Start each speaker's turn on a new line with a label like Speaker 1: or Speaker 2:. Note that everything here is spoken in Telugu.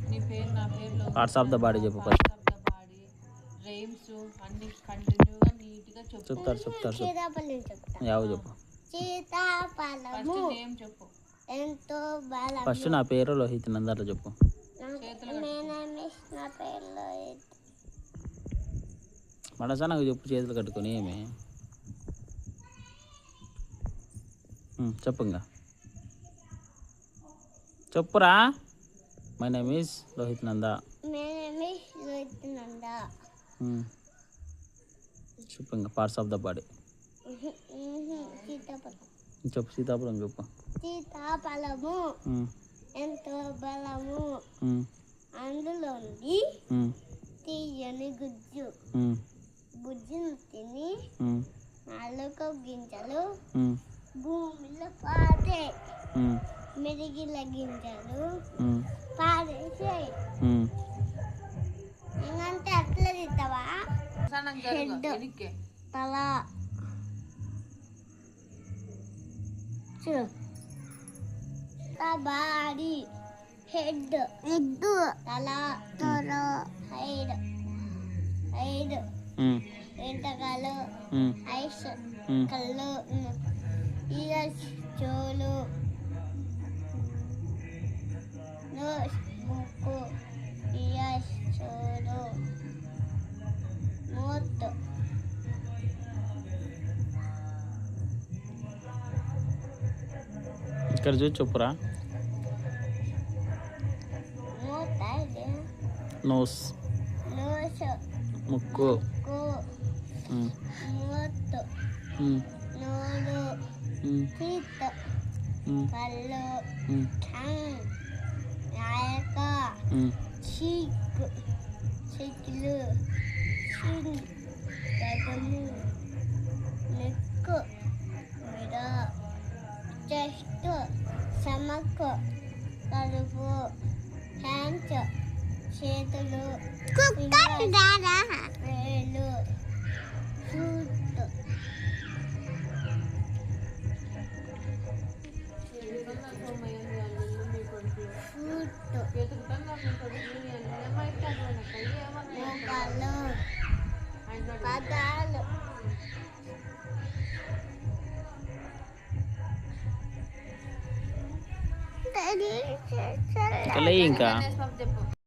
Speaker 1: నీ పేరు నా పేరులో
Speaker 2: పార్ట్స్ ఆఫ్ ద బాడీ చెప్పు
Speaker 1: parts of the body rhymes అన్ని కంటిన్యూగా నీట్గా చెప్పు.
Speaker 2: చెప్తారు యావ చెప్పు.
Speaker 1: ఫస్ట్ నేమ్ చెప్పు.
Speaker 3: ఎంతో బలం.
Speaker 2: ఫస్ట్ నా పేరు లోహిత్ నందర్లో చెప్పు. మనసా నాకు చెప్పు చేతులు కట్టుకొని ఏమి చెప్పు ఇంకా చెప్పురా. మై నేమ్ ఈస్ లోహిత్ నంద. చెప్పు ఇంకా పార్ట్స్ ఆఫ్ ద బాడీ చెప్పు. సీతాఫలం చెప్పు.
Speaker 3: సీతాఫలము ఎంతో బలము, అందులోని తీయని గుజ్జు, గుజ్జును తిని నాలుక గింజలు భూమిలో పాతే, మెరిగిల గింజలు పారేసాయి. ఇంకంటే అట్లా తింటావా? హెడ్ తల బాడీ, హెడ్ తల హైడ్ ఎంటకాలు, ఐస్ కళ్ళు, ఇయర్స్ చెవులు, నోస్ ముక్కు, ఇయర్స్ చెవులు, మూత్
Speaker 2: ఇక్కడ చూసి చెప్పురా. నోస్ ముక్కు,
Speaker 3: మూత్, నోరు, teeth, కళ్ళు, టంగ్, నాలుక, చీక్, చెట్లు, చిన్, గదము, నెక్, మెడ, చెస్ట్, స్టమక్, కడుపు, హ్యాండ్స్, చేతులు, వేలు, ఫుట్, మోకాళ్ళు, పాదాలు,
Speaker 2: ఇంకా